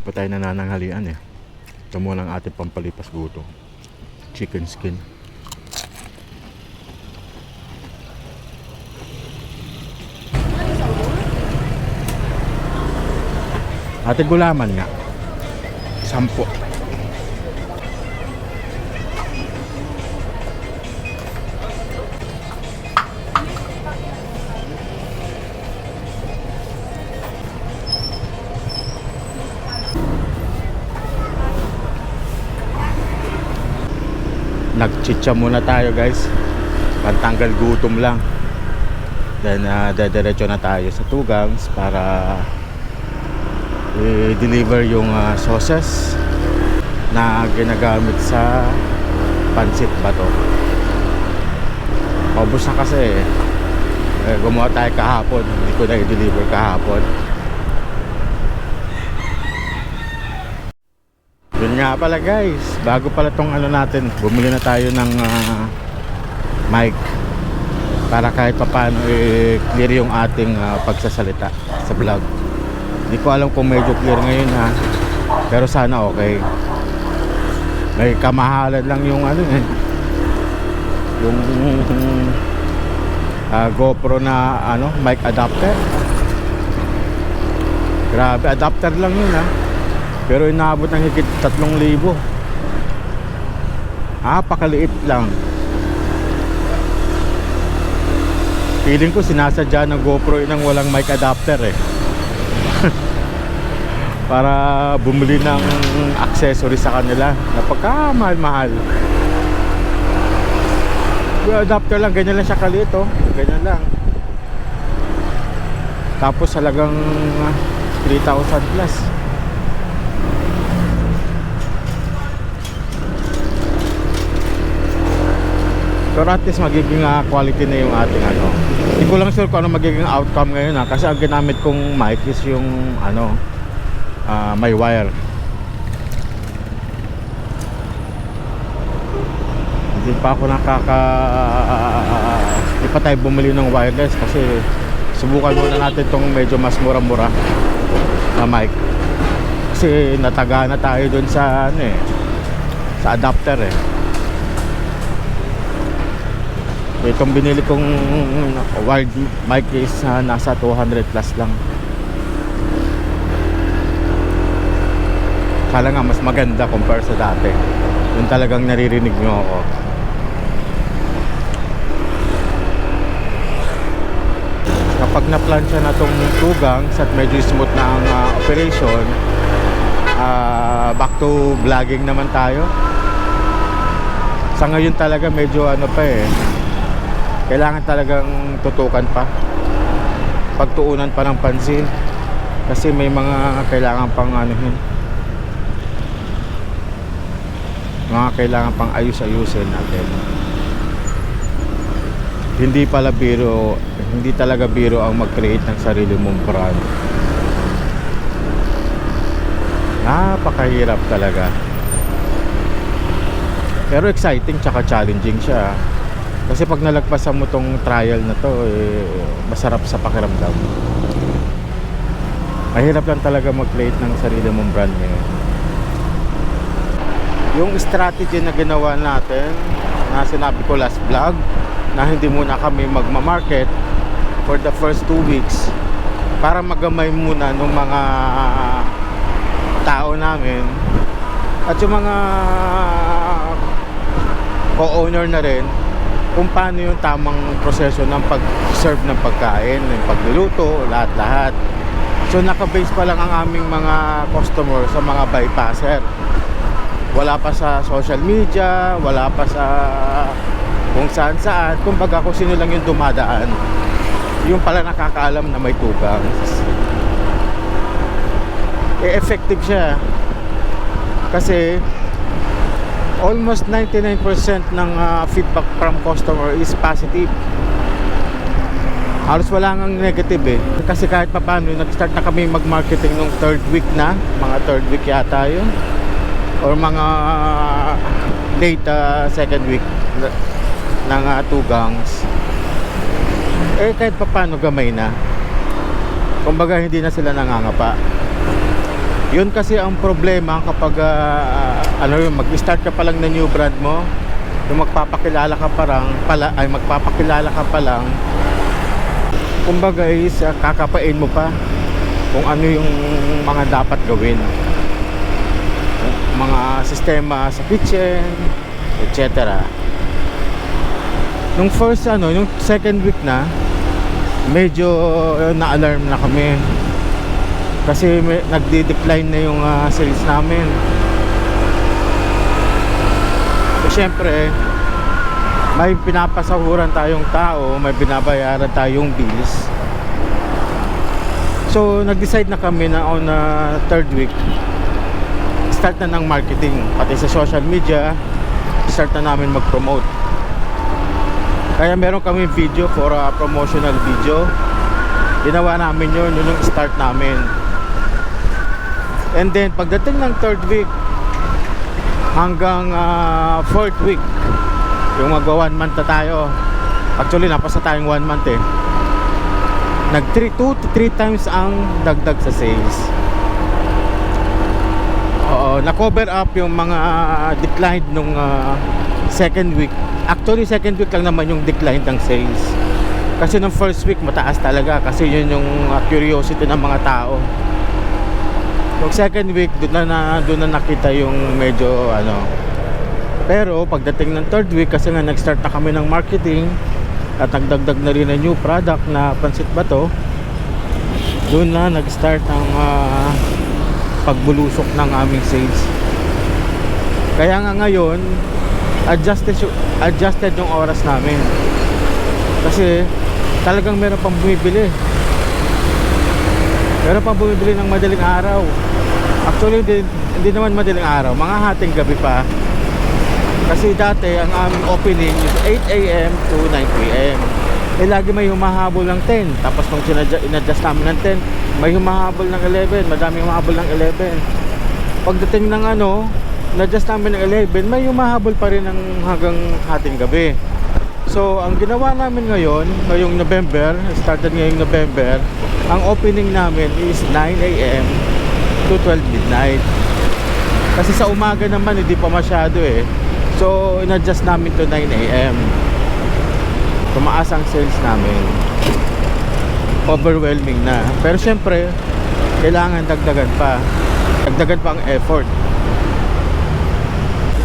pa tayo nanananghalian eh. Ito muna ang ating pampalipas gutom. Chicken skin. Ate gulaman nga. 10. Nagchicha muna tayo guys, pantanggal gutom lang. Then dediretso na tayo sa Tugangs para i-deliver yung sauces na ginagamit sa pansit bato. Paubos na kasi gumawa tayo kahapon, hindi ko na i-deliver kahapon. Yun nga pala guys, bago pala tong ano natin, bumili na tayo ng mic para kahit papaano clear yung ating pagsasalita sa vlog. Hindi ko alam kung medyo clear ngayon ha, pero sana okay. May kamahalan lang yung ano yung GoPro na ano, mic adapter. Grabe, adapter lang yun ha, pero inaabot ng higit 3,000. Pakaliit lang. Feeling ko sinasadya ng GoPro ng walang mic adapter eh. Para bumili ng accessory sa kanila. Napagkamahal-mahal. Yung adapter lang, ganyan lang siya kaliit oh. Ganyan lang. Tapos halagang 3,000 plus. Pero at least magiging quality na yung ating ano. Hindi ko lang sure kung ano magiging outcome ngayon ha. Kasi ang ginamit kong mic is yung ano, may wire. Hindi pa ako hindi pa tayo bumili ng wireless kasi subukan muna natin tong medyo mas mura-mura na mic. Kasi nataga na tayo dun sa ano sa adapter eh. Itong binili kong wired mic is nasa 200 plus lang. Kala nga mas maganda compare sa dati. Yung talagang naririnig nyo ako. Kapag na-plansya na tong Tugangs at medyo smooth na ang operation, back to vlogging naman tayo. Sa ngayon talaga medyo ano pa kailangan talagang tutukan pa, pagtuunan pa ng pansin kasi may mga kailangan pang anuhin, mga kailangan pang ayus-ayusin natin. Hindi talaga biro ang mag-create ng sarili mong brand. Napakahirap talaga, pero exciting tsaka challenging siya. Kasi pag nalagpasan mo tong trial na to, masarap sa pakiramdam. Mahirap lang talaga mag-create ng sarili mong brand ngayon. Yung strategy na ginawa natin, na sinabi ko last vlog, na hindi muna kami magmamarket for the first 2 weeks para magamay muna ng mga tao namin at yung mga co-owner na rin kung paano yung tamang proseso ng pag-serve ng pagkain, yung pagluluto, lahat-lahat. So naka-base pa lang ang aming mga customer sa mga bypasser. Wala pa sa social media, wala pa sa kung saan-saan. Kumbaga kung sino lang yung dumadaan, yung pala nakakaalam na may Tugangs. Effective siya. Kasi almost 99% ng feedback from customer is positive. Halos wala nang negative kasi kahit pa paano nag-start na kami mag-marketing nung 3rd week na, mga 3rd week yata yun, or mga late 2nd week ng Tugangs. Kahit pa paano gamay na, kumbaga hindi na sila nangangapa. Yun kasi ang problema kapag mag-start ka pa lang na new brand mo, yung magpapakilala ka pa lang, kumbaga is kakapain mo pa kung ano yung mga dapat gawin, mga sistema sa kitchen, etc. Nung yung second week na, medyo na-alarm na kami kasi nagde-decline na yung sales namin. Siyempre, may pinapasahuran tayong tao, may binabayaran tayong bills. So nag-decide na kami na on third week, start na ng marketing, pati sa social media, start na namin mag-promote. Kaya meron kami video for a promotional video. Ginawa namin yun yung start namin. And then pagdating ng third week hanggang fourth week, yung magwa 1 month na tayo. Actually napasa tayong 1 month eh. Nag 2 to 3 times ang dagdag sa sales. Oo, na-cover up yung mga decline nung second week. Actually second week lang naman yung decline ng sales. Kasi nung first week mataas talaga kasi yun yung curiosity ng mga tao. Yung second week doon na nakita yung medyo Pero pagdating ng third week, kasi nga nag-start na kami ng marketing at nagdagdag na rin ng new product na pansit bato, doon na nag-start ang pagbulusok ng aming sales. Kaya nga ngayon adjusted yung oras namin kasi talagang meron pang bumibili ng madaling araw. Actually hindi naman madaling araw, mga hating gabi pa. Kasi dati ang aming opening is 8 AM to 9 PM. Lagi may humahabol ng 10. Tapos nung in-adjust namin ng 10, may humahabol ng 11. Madaming humahabol ng 11. Pagdating ng in-adjust namin ng 11, may humahabol pa rin ng hanggang hating gabi. So ang ginawa namin ngayong November, started ngayong November, ang opening namin is 9 AM to 12 midnight. Kasi sa umaga naman hindi pa masyado eh. So in-adjust namin to 9 AM. Tumaas ang sales namin. Overwhelming na. Pero syempre kailangan dagdagan pa ang effort.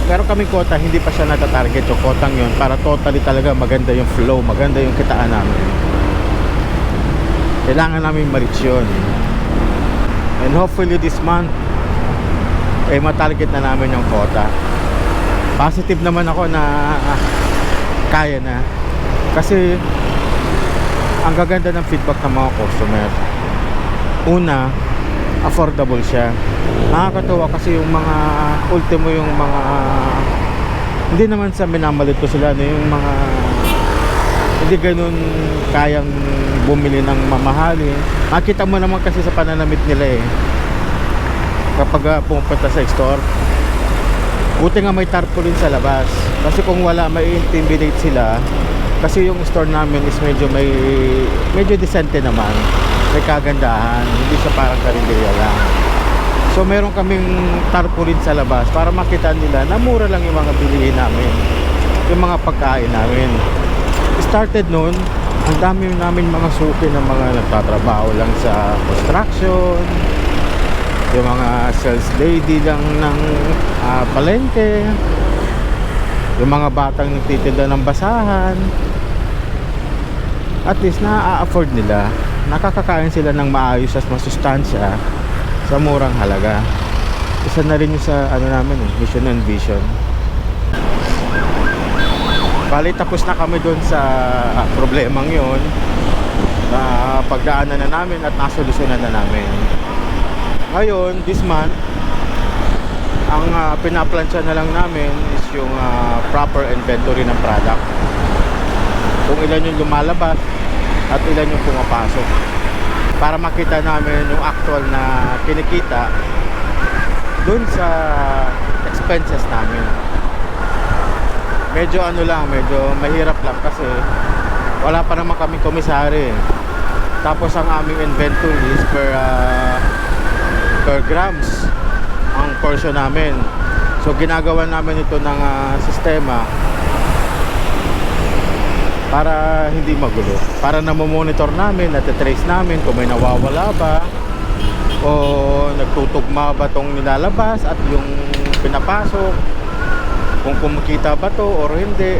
Pero kaming quota, hindi pa siya natatarget yung quotang yun para totally talaga maganda yung flow, maganda yung kitaan namin. Kailangan namin ma-reach yun. And hopefully this month matarget na namin yung quota. Positive naman ako na kaya na. Kasi ang gaganda ng feedback ng mga customer. Una, affordable siya. Nakakatawa kasi yung mga ultimo, yung mga hindi naman sa minamalit ko sila, yung mga hindi ganun kayang bumili ng mamahalin. Makita mo naman kasi sa pananamit nila kapag pumunta sa store. Buti nga may tarpaulin sa labas, kasi kung wala, may intimidate sila. Kasi yung store namin is medyo decente naman, may kagandahan, hindi siya parang karinderya lang. So meron kaming tarpaulin sa labas para makita nila na mura lang yung mga bilihin namin, yung mga pagkain namin. Started noon, ang dami namin mga suki ng mga nagtatrabaho lang sa construction, yung mga sales lady lang ng palengke, yung mga batang nagtitinda ng basahan. At least na-afford nila, nakakakain sila ng maayos at masustansya sa murang halaga. Isa na rin yung sa namin mission and vision. Bali tapos na kami doon sa problemang yon, na pagdaanan na namin at nasolusyonan na namin. Ngayon, this month, ang pinaplansya na lang namin is yung proper inventory ng product. Kung ilan yung lumalabas at ilan yung pumapasok, para makita namin yung actual na kinikita dun sa expenses namin. Medyo medyo mahirap lang kasi wala pa naman kami komisari. Tapos ang aming inventory is per per grams ang portion namin. So ginagawa namin ito ng sistema para hindi magulo, para namomonitor namin, natitrace namin kung may nawawala ba o nagtutugma ba tong nilalabas at yung pinapasok, kung kumikita ba to or hindi.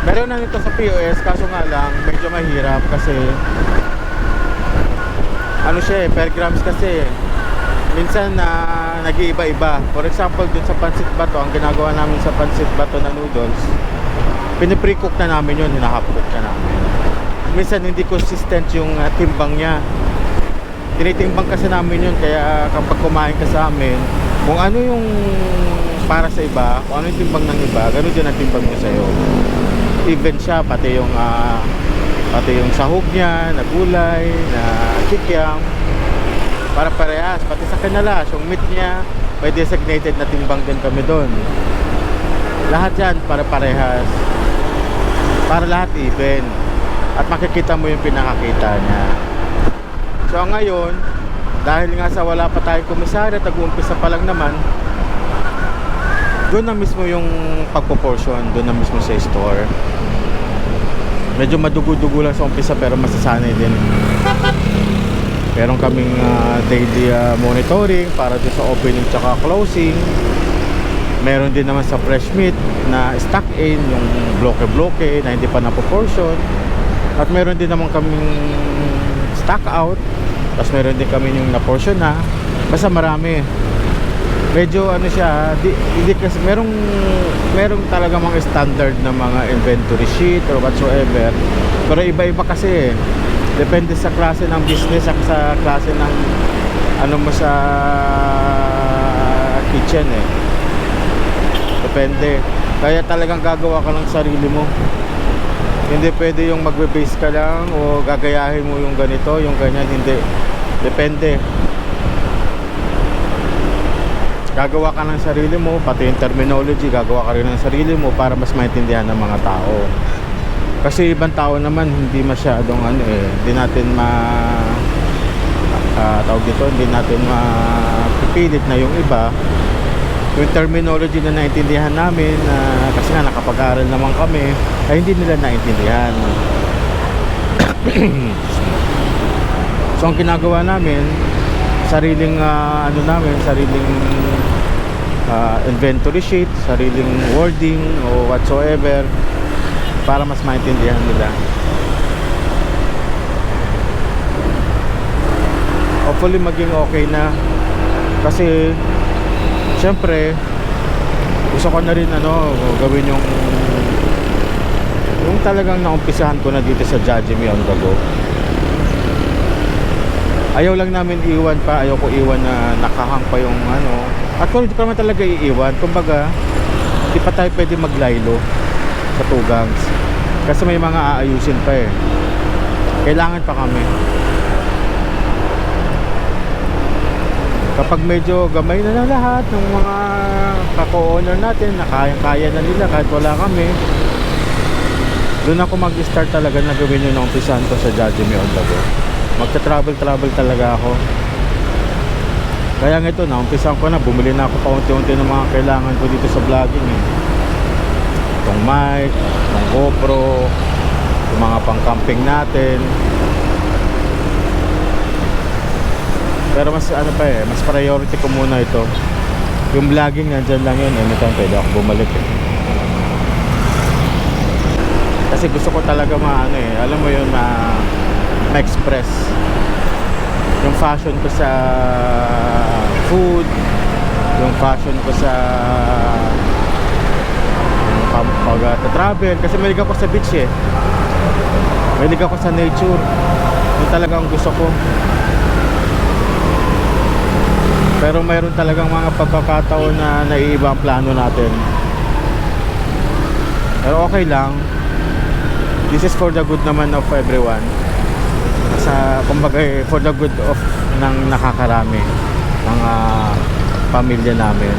Meron na nito sa POS, kaso nga lang medyo mahirap kasi ano siya per grams kasi minsan nag-iiba-iba. For example, dun sa pancit bato, ang ginagawa namin sa pancit bato na noodles, piniprecook na namin yun, hinahapcook na namin. Minsan hindi consistent yung timbang niya. Tinitimbang kasi namin yun, kaya kapag kumain ka sa amin, kung ano yung para sa iba, kung ano yung timbang ng iba, gano'n din ang timbang niya sa'yo. Even siya, pati yung sahog niya, na gulay, na kikiam, para parehas. Pati sa kanalas, yung meat niya, may designated na timbang din kami doon. Lahat yan para parehas, para lahat even, at makikita mo yung pinakakita niya. So ngayon, dahil nga sa wala pa tayong komisarya, tag-uumpisa pa lang naman, doon na mismo yung pagpo-portion, doon na mismo sa store. Medyo madugo-dugo lang sa umpisa pero masasanay din. Meron kaming daily monitoring para doon sa opening tsaka closing. Meron din naman sa fresh meat na stock in, yung bloke-bloke na hindi pa napoportion. At meron din naman kaming stock out. Tapos meron din kami yung na-portion na. Basta marami. Medyo ano siya, hindi kasi merong talaga mga standard na mga inventory sheet or whatsoever. Pero iba-iba kasi. Depende sa klase ng business at sa klase ng ano mo sa kitchen eh. Depende. Kaya talagang gagawa ka ng sarili mo. Hindi pwede yung magbe-base ka lang o gagayahin mo yung ganito, yung ganyan. Hindi. Depende. Gagawa ka ng sarili mo, pati yung terminology, gagawa ka rin ng sarili mo para mas maintindihan ng mga tao. Kasi ibang tao naman hindi masyadong hindi natin tawag dito, hindi natin mapipilit na yung iba. Yung terminology na naintindihan namin, kasi nga nakapag-aral naman kami, ay hindi nila naintindihan. So ang ginagawa namin, sariling sariling inventory sheet, sariling wording o whatsoever para mas maintindihan nila. Hopefully maging okay na, kasi syempre gusto ko na rin gawin yung talagang naumpisahan ko na dito sa Jajimmy on the go. Ayaw lang namin iwan pa, ayaw ko iwan na nakahang pa yung at kung hindi ko naman talaga iiwan, kumbaga hindi pa tayo pwede maglaylo sa tugangs kasi may mga aayusin pa eh. Kailangan pa kami. Kapag medyo gamay na lahat ng mga kako-owner natin, na kaya na nila kahit wala kami, doon ako mag-start talaga na gawin yun ng umpisahan ko sa Jajimmy on the go. Magta-travel talaga ako. Kaya nga ito, naumpisahan ko na, bumili na ako paunti-unti ng mga kailangan ko dito sa vlogging eh. Itong mic, itong GoPro, yung mga pang-camping natin. Pero mas mas priority ko muna ito. Yung vlogging nandyan lang yun, anytime pwede ako bumalik eh. Kasi gusto ko talaga alam mo yun, ma-express yung fashion ko sa food, yung fashion ko sa pag-travel, kasi mahilig ako sa beach eh, mahilig ako sa nature, yun talagang gusto ko. Pero mayroon talagang mga pagkakataon na naiiba ang plano natin, pero okay lang. This is for the good naman of everyone. Kumbaga for the good of ng nakakarami ng pamilya namin.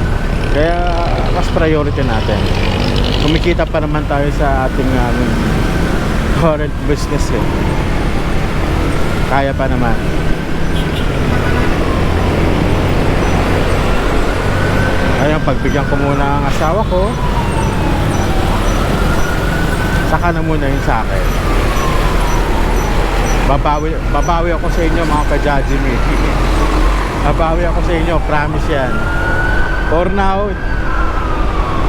Kaya mas priority natin. Kumikita pa naman tayo sa ating current business eh. Kaya pa naman. Ayun, pagbigyan ko muna ang asawa ko, saka na muna yun sa akin. Babawi ako sa inyo mga ka-Jajimi. Babawi ako sa inyo, promise yan. For now,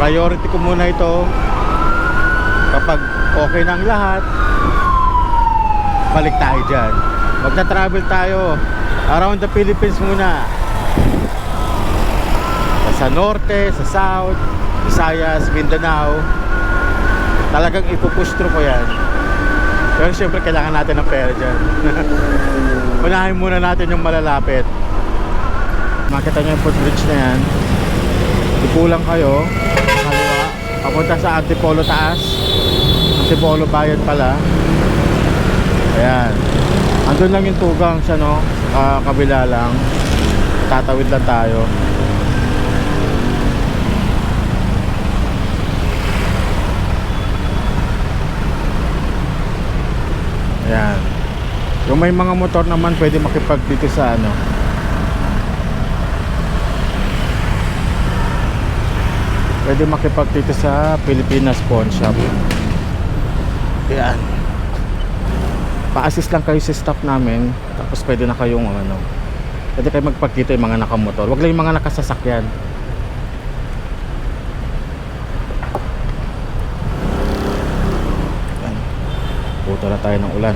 priority ko muna ito. Kapag okay na ang lahat, balik tayo dyan. Magta-travel tayo around the Philippines muna. Sa norte, sa south, Visayas, Mindanao. Talagang ipupush through ko yan. Pero syempre kailangan natin ng pera dyan. Unahin muna natin yung malalapit. Makita nyo yung footbridge na yan. Ipulang kayo kaliwa, papunta sa Antipolo taas, Antipolo bayan pala. Ayan, andun lang yung tugang sa kabila lang. Tatawid lang tayo. Ayan. Yung may mga motor naman pwede makipag dito sa pwede makipag dito sa Pilipinas Pawn Shop. Ayan. Pa-assist lang kayo sa staff namin, tapos pwede na kayong pwede kayo magpark dito yung mga nakamotor. Wag lang yung mga nakasasakyan. Ayan. Puto na tayo ng ulan.